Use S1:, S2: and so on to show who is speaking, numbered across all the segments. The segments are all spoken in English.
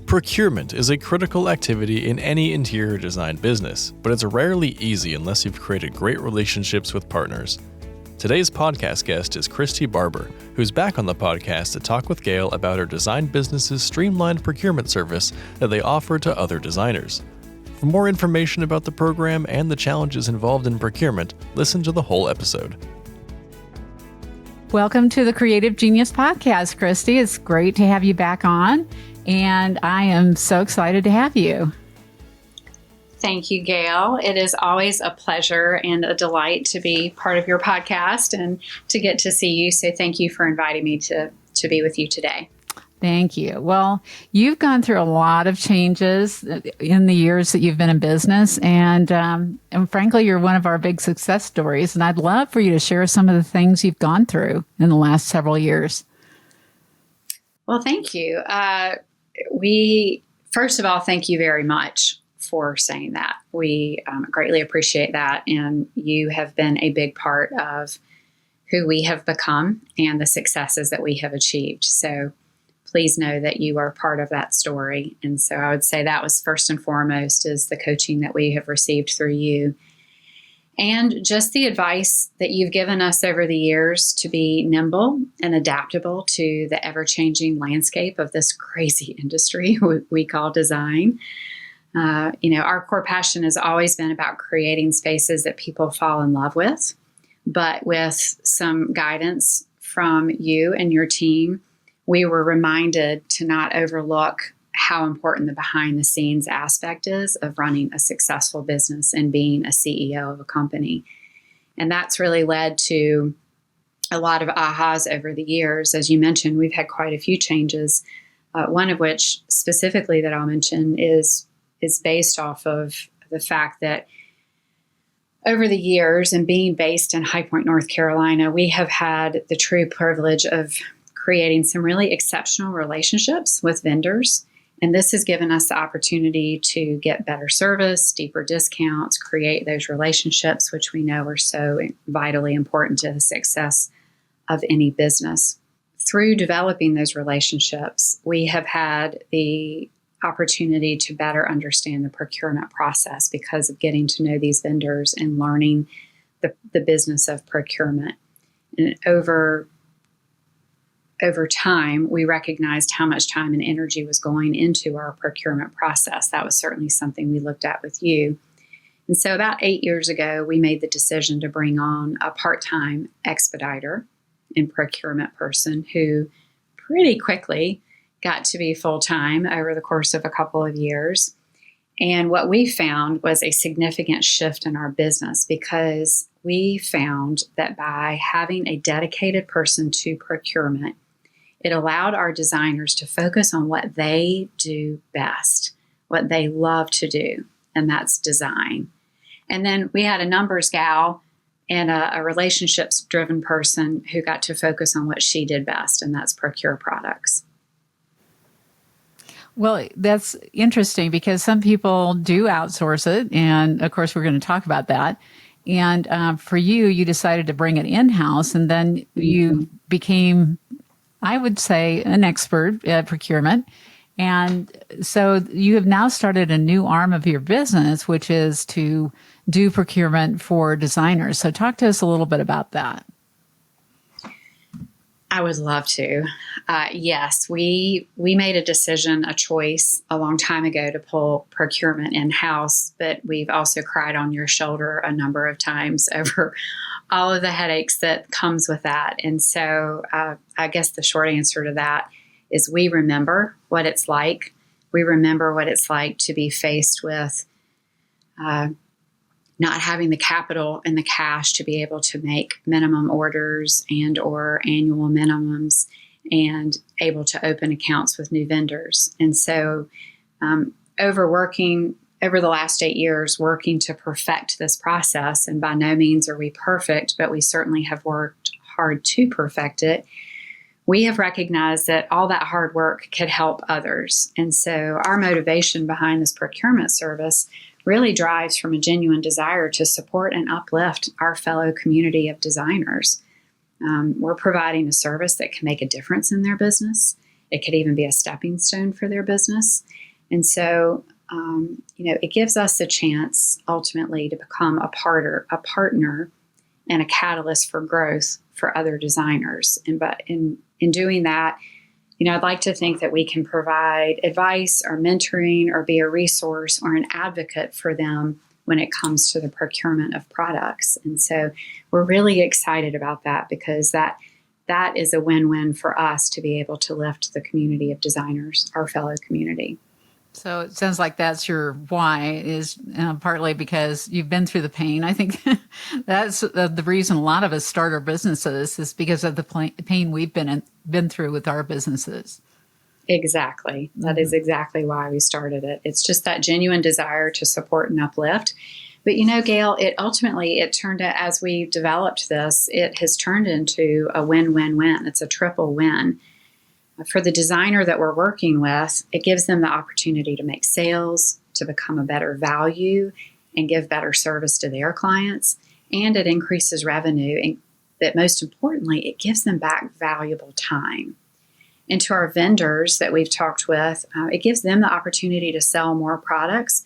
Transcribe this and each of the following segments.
S1: Procurement is a critical activity in any interior design business, but it's rarely easy unless you've created great relationships with partners. Today's podcast guest is Christi Barbour, who's back on the podcast to talk with Gail about her design business's streamlined procurement service that they offer to other designers. For more information about the program and the challenges involved in procurement, listen to the whole episode.
S2: Welcome to the Creative Genius Podcast, Christi. It's great to have you back on, and I am so excited to have you.
S3: Thank you, Gail. It is always a pleasure and a delight to be part of your podcast and to get to see you. So thank you for inviting me to be with you today.
S2: Thank you. Well, you've gone through a lot of changes in the years that you've been in business, and frankly, you're one of our big success stories. And I'd love for you to share some of the things you've gone through in the last several years.
S3: Well, thank you. First of all, thank you very much for saying that. We greatly appreciate that, and you have been a big part of who we have become and the successes that we have achieved. So please know that you are part of that story. And so I would say that was first and foremost is the coaching that we have received through you. And just the advice that you've given us over the years to be nimble and adaptable to the ever-changing landscape of this crazy industry we call design. Our core passion has always been about creating spaces that people fall in love with, but with some guidance from you and your team, we were reminded to not overlook how important the behind the scenes aspect is of running a successful business and being a CEO of a company. And that's really led to a lot of ahas over the years. As you mentioned, we've had quite a few changes, one of which specifically that I'll mention is based off of the fact that over the years and being based in High Point, North Carolina, we have had the true privilege of creating some really exceptional relationships with vendors. And this has given us the opportunity to get better service, deeper discounts, create those relationships, which we know are so vitally important to the success of any business. Through developing those relationships, we have had the opportunity to better understand the procurement process because of getting to know these vendors and learning the business of procurement. And over time, we recognized how much time and energy was going into our procurement process. That was certainly something we looked at with you. And so about 8 years ago, we made the decision to bring on a part-time expediter and procurement person who pretty quickly got to be full-time over the course of a couple of years. And what we found was a significant shift in our business because we found that by having a dedicated person to procurement, it allowed our designers to focus on what they do best, what they love to do, and that's design. And then we had a numbers gal and a relationships-driven person who got to focus on what she did best, and that's procure products.
S2: Well, that's interesting because some people do outsource it, and of course, we're going to talk about that. And for you decided to bring it in-house, and then you became, I would say, an expert at procurement. And so you have now started a new arm of your business, which is to do procurement for designers. So talk to us a little bit about that.
S3: I would love to. Yes, we made a choice a long time ago to pull procurement in-house, but we've also cried on your shoulder a number of times over all of the headaches that comes with that. And so I guess the short answer to that is we remember what it's like. We remember what it's like to be faced with not having the capital and the cash to be able to make minimum orders and or annual minimums and able to open accounts with new vendors. And so over the last 8 years, working to perfect this process, and by no means are we perfect, but we certainly have worked hard to perfect it, we have recognized that all that hard work could help others. And so our motivation behind this procurement service really drives from a genuine desire to support and uplift our fellow community of designers. We're providing a service that can make a difference in their business. It could even be a stepping stone for their business. And so, it gives us a chance ultimately to become a partner and a catalyst for growth for other designers. But in doing that, I'd like to think that we can provide advice or mentoring or be a resource or an advocate for them when it comes to the procurement of products. And so we're really excited about that, because that is a win-win for us to be able to lift the community of designers, our fellow community.
S2: So it sounds like that's your why, is partly because you've been through the pain. I think that's the reason a lot of us start our businesses, is because of the pain we've been through with our businesses.
S3: Exactly. That is exactly why we started it. It's just that genuine desire to support and uplift. But Gail, it turned out, as we developed this, it has turned into a win-win-win. It's a triple win. For the designer that we're working with, it gives them the opportunity to make sales, to become a better value, and give better service to their clients. And it increases revenue. And that, most importantly, it gives them back valuable time. And to our vendors that we've talked with, it gives them the opportunity to sell more products,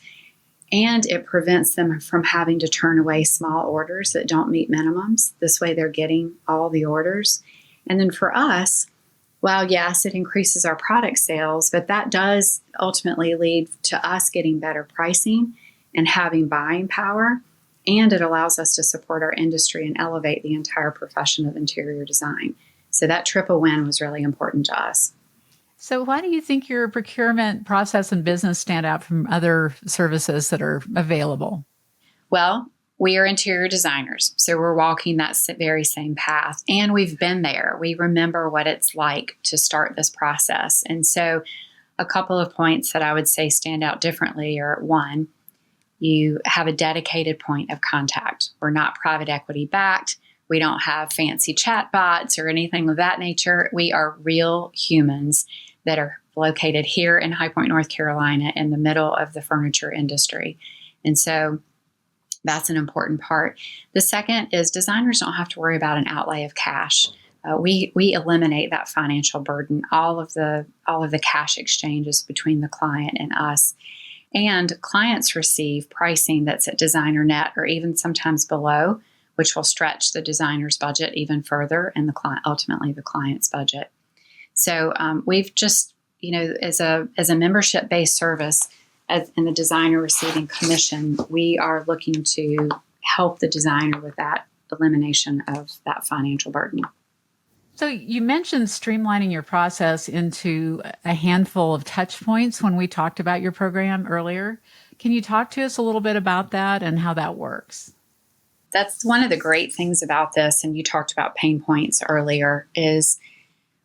S3: and it prevents them from having to turn away small orders that don't meet minimums. This way they're getting all the orders. And then for us, well, yes, it increases our product sales, but that does ultimately lead to us getting better pricing and having buying power, and it allows us to support our industry and elevate the entire profession of interior design. So that triple win was really important to us.
S2: So why do you think your procurement process and business stand out from other services that are available?
S3: Well, we are interior designers, so we're walking that very same path, and we've been there. We remember what it's like to start this process. And so a couple of points that I would say stand out differently are: one, you have a dedicated point of contact. We're not private equity backed. We don't have fancy chat bots or anything of that nature. We are real humans that are located here in High Point, North Carolina, in the middle of the furniture industry. And so that's an important part. The second is designers don't have to worry about an outlay of cash. We eliminate that financial burden, all of the cash exchanges between the client and us. And clients receive pricing that's at designer net or even sometimes below, which will stretch the designer's budget even further and ultimately the client's budget. So we've just, as a membership-based service, and the designer receiving commission, we are looking to help the designer with that elimination of that financial burden.
S2: So you mentioned streamlining your process into a handful of touch points when we talked about your program earlier. Can you talk to us a little bit about that and how that works?
S3: That's one of the great things about this, and you talked about pain points earlier, is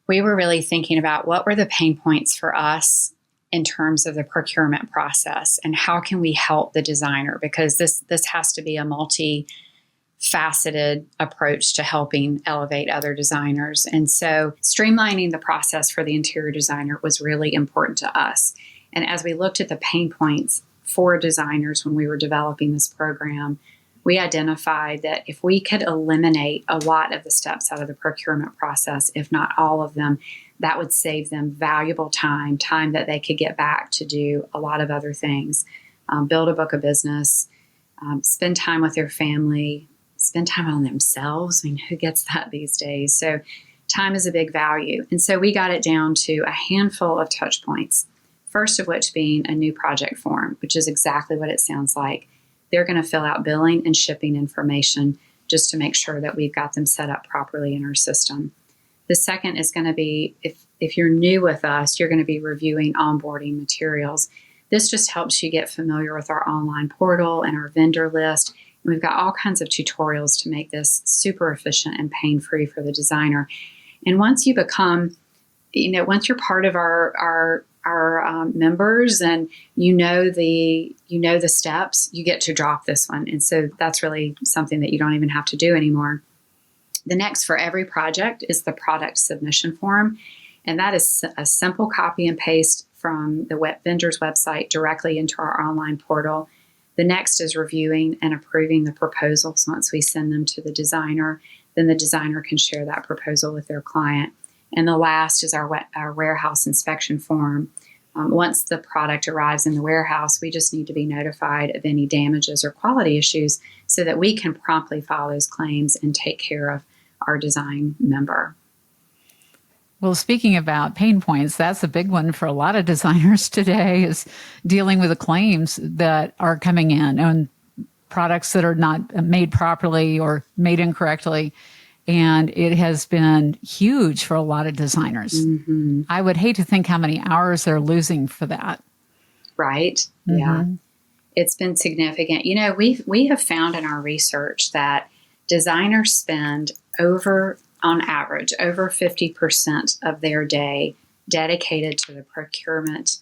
S3: we were really thinking about what were the pain points for us in terms of the procurement process, and how can we help the designer, because this has to be a multi-faceted approach to helping elevate other designers. And so streamlining the process for the interior designer was really important to us. And as we looked at the pain points for designers when we were developing this program, we identified that if we could eliminate a lot of the steps out of the procurement process, if not all of them, that would save them valuable time that they could get back to do a lot of other things, build a book of business, spend time with their family, spend time on themselves. I mean, who gets that these days? So time is a big value. And so we got it down to a handful of touch points, first of which being a new project form, which is exactly what it sounds like. They're going to fill out billing and shipping information just to make sure that we've got them set up properly in our system. The second is going to be, if you're new with us, you're going to be reviewing onboarding materials. This just helps you get familiar with our online portal and our vendor list. And we've got all kinds of tutorials to make this super efficient and pain-free for the designer. And once you become, once you're part of our members and you know the steps, you get to drop this one. And so that's really something that you don't even have to do anymore. The next for every project is the product submission form. And that is a simple copy and paste from the vendor's website directly into our online portal. The next is reviewing and approving the proposals. Once we send them to the designer, then the designer can share that proposal with their client. And the last is our warehouse inspection form. Once the product arrives in the warehouse, we just need to be notified of any damages or quality issues so that we can promptly file those claims and take care of our design member.
S2: Well, speaking about pain points, that's a big one for a lot of designers today, is dealing with the claims that are coming in on products that are not made properly or made incorrectly. And it has been huge for a lot of designers. Mm-hmm. I would hate to think how many hours they're losing for that.
S3: Right. Mm-hmm. Yeah. It's been significant. You know, we have found in our research that designers spend on average, over 50% of their day dedicated to the procurement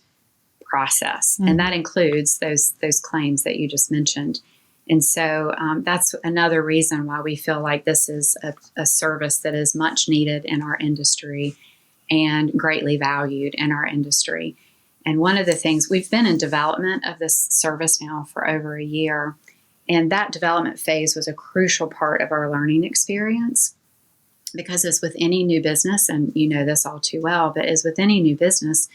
S3: process. Mm-hmm. And that includes those claims that you just mentioned. And so that's another reason why we feel like this is a service that is much needed in our industry and greatly valued in our industry. And one of the things, we've been in development of this service now for over a year, and that development phase was a crucial part of our learning experience, because as with any new business, and you know this all too well, but as with any new business,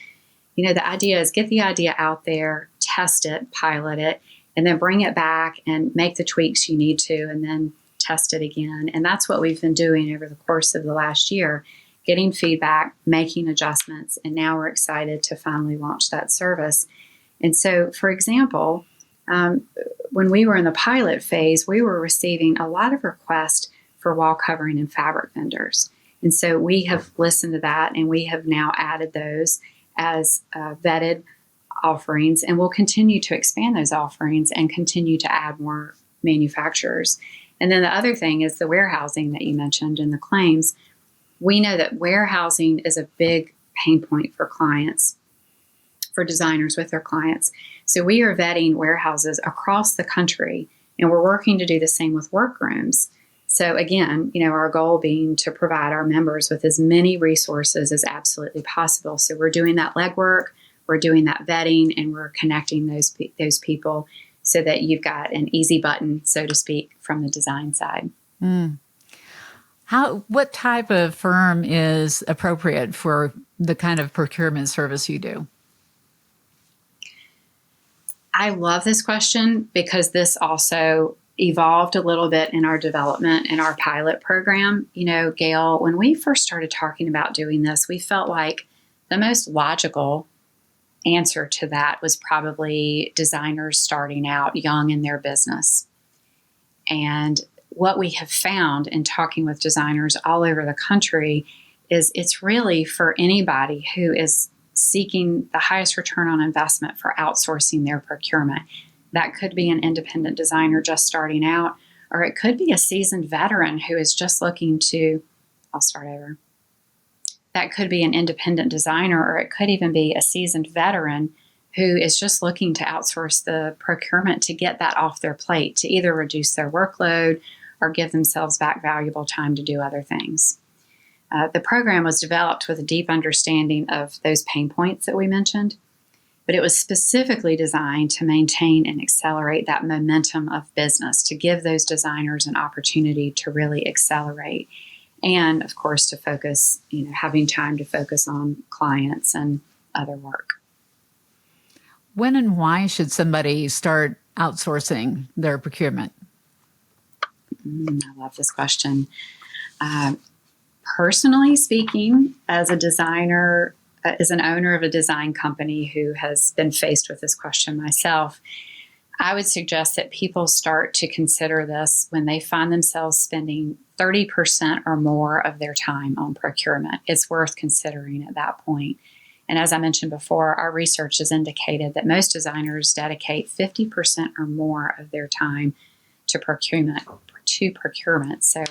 S3: you know, the idea is get the idea out there, test it, pilot it, and then bring it back and make the tweaks you need to, and then test it again. And that's what we've been doing over the course of the last year, getting feedback, making adjustments, and now we're excited to finally launch that service. And so, for example, when we were in the pilot phase, we were receiving a lot of requests for wall covering and fabric vendors. And so we have listened to that, and we have now added those as vetted offerings, and we'll continue to expand those offerings and continue to add more manufacturers. And then the other thing is the warehousing that you mentioned and the claims. We know that warehousing is a big pain point for clients, for designers with their clients. So we are vetting warehouses across the country, and we're working to do the same with workrooms. So again, you know, our goal being to provide our members with as many resources as absolutely possible. So we're doing that legwork, we're doing that vetting, and we're connecting those people so that you've got an easy button, so to speak, from the design side.
S2: Mm. What type of firm is appropriate for the kind of procurement service you do?
S3: I love this question because this also evolved a little bit in our development and our pilot program. You know, Gail, when we first started talking about doing this, we felt like the most logical answer to that was probably designers starting out young in their business. And what we have found in talking with designers all over the country is it's really for anybody who is seeking the highest return on investment for outsourcing their procurement. That could be an independent designer just starting out, or it could be a seasoned veteran who is just looking to, I'll start over. That could be an independent designer, or it could even be a seasoned veteran who is just looking to outsource the procurement to get that off their plate, to either reduce their workload or give themselves back valuable time to do other things. The program was developed with a deep understanding of those pain points that we mentioned, but it was specifically designed to maintain and accelerate that momentum of business, to give those designers an opportunity to really accelerate. And of course, to focus, you know, having time to focus on clients and other work.
S2: When and why should somebody start outsourcing their procurement?
S3: I love this question. Personally speaking, as a designer, as an owner of a design company who has been faced with this question myself, I would suggest that people start to consider this when they find themselves spending 30% or more of their time on procurement. It's worth considering at that point. And as I mentioned before, our research has indicated that most designers dedicate 50% or more of their time to procurement. So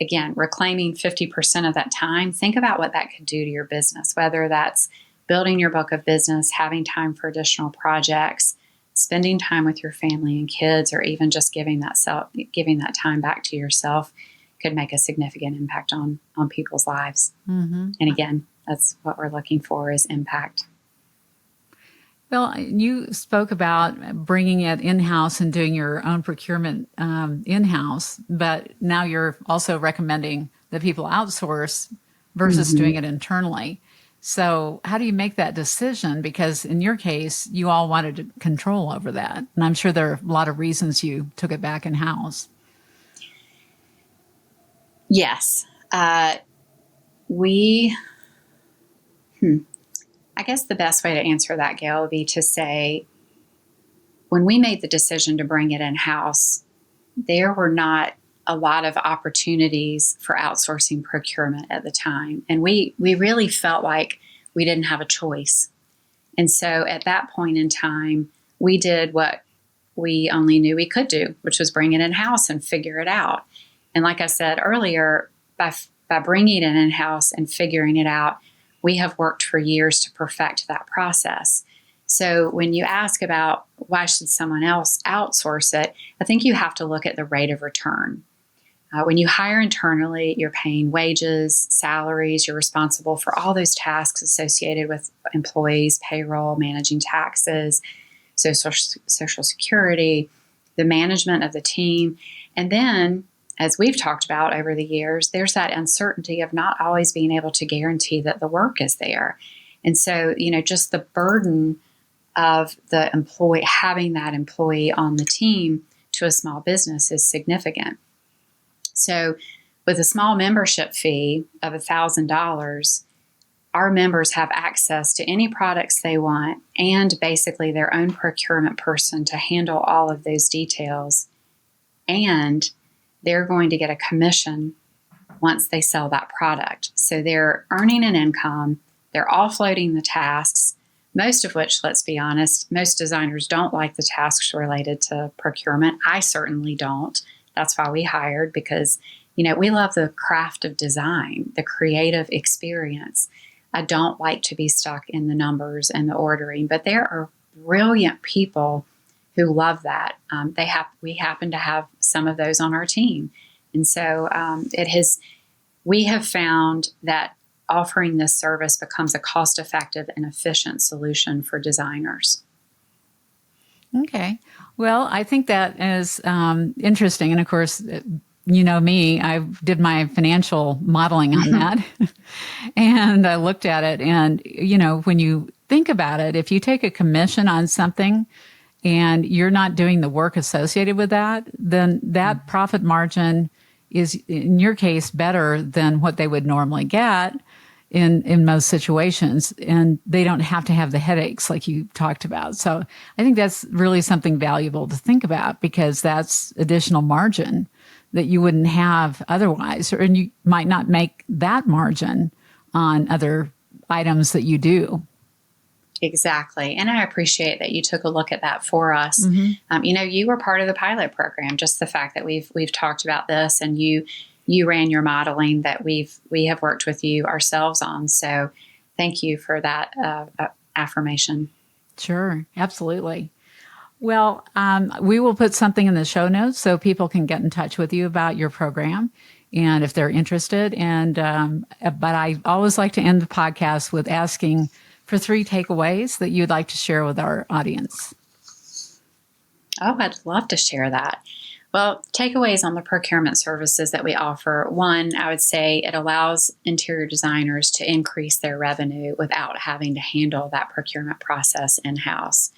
S3: again, reclaiming 50% of that time, think about what that could do to your business, whether that's building your book of business, having time for additional projects, spending time with your family and kids, or even just giving that time back to yourself could make a significant impact on people's lives. Mm-hmm. And again, that's what we're looking for, is impact.
S2: Well, you spoke about bringing it in-house and doing your own procurement in-house, but now you're also recommending that people outsource versus doing it internally. So how do you make that decision? Because in your case, you all wanted control over that. And I'm sure there are a lot of reasons you took it back in-house.
S3: Yes. I guess the best way to answer that, Gail, would be to say, when we made the decision to bring it in-house, there were not a lot of opportunities for outsourcing procurement at the time. And we really felt like we didn't have a choice. And so at that point in time, we did what we only knew we could do, which was bring it in-house and figure it out. And like I said earlier, by bringing it in-house and figuring it out, we have worked for years to perfect that process. So when you ask about why should someone else outsource it, I think you have to look at the rate of return. When you hire internally, you're paying wages, salaries, you're responsible for all those tasks associated with employees, payroll, managing taxes, social security, the management of the team. And then, as we've talked about over the years, there's that uncertainty of not always being able to guarantee that the work is there. And so, just the burden of the employee, having that employee on the team to a small business is significant. So with a small membership fee of $1,000, our members have access to any products they want and basically their own procurement person to handle all of those details. And they're going to get a commission once they sell that product. So they're earning an income, they're offloading the tasks, most of which, let's be honest, most designers don't like the tasks related to procurement. I certainly don't. That's why we hired, because, we love the craft of design, the creative experience. I don't like to be stuck in the numbers and the ordering, but there are brilliant people who love that. We happen to have some of those on our team. And so we have found that offering this service becomes a cost-effective and efficient solution for designers.
S2: Okay. Well, I think that is interesting. And of course, me, I did my financial modeling on that and I looked at it. And, when you think about it, if you take a commission on something and you're not doing the work associated with that, then that profit margin is, in your case, better than what they would normally get in most situations, and they don't have to have the headaches like you talked about. So I think that's really something valuable to think about, because that's additional margin that you wouldn't have otherwise, and you might not make that margin on other items that you do.
S3: Exactly. And I appreciate that you took a look at that for us. Mm-hmm. You were part of the pilot program, just the fact that we've talked about this and you ran your modeling that we have worked with you ourselves on. So thank you for that affirmation.
S2: Sure. Absolutely. Well, we will put something in the show notes so people can get in touch with you about your program and if they're interested. But I always like to end the podcast with asking for 3 takeaways that you'd like to share with our audience.
S3: Oh, I'd love to share that. Well, takeaways on the procurement services that we offer. 1, I would say it allows interior designers to increase their revenue without having to handle that procurement process in-house.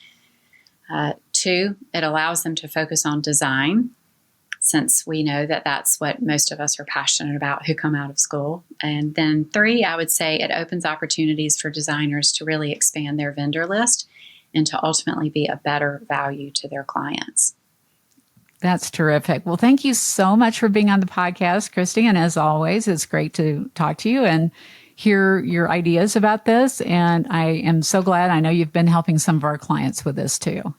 S3: 2, it allows them to focus on design, since we know that that's what most of us are passionate about who come out of school. And then 3, I would say it opens opportunities for designers to really expand their vendor list and to ultimately be a better value to their clients.
S2: That's terrific. Well, thank you so much for being on the podcast, Christi. And as always, it's great to talk to you and hear your ideas about this. And I am so glad. I know you've been helping some of our clients with this too.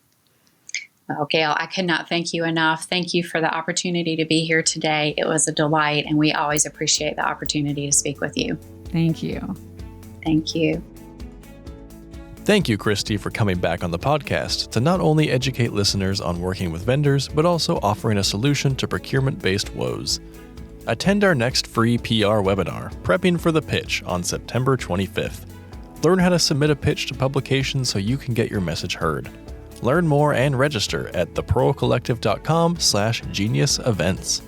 S3: Well, Gail, I could not thank you enough. Thank you for the opportunity to be here today. It was a delight, and we always appreciate the opportunity to speak with you.
S2: Thank you.
S3: Thank you.
S1: Thank you, Christi, for coming back on the podcast to not only educate listeners on working with vendors, but also offering a solution to procurement-based woes. Attend our next free PR webinar, Prepping for the Pitch, on September 25th. Learn how to submit a pitch to publications so you can get your message heard. Learn more and register at theprocollective.com/genius events.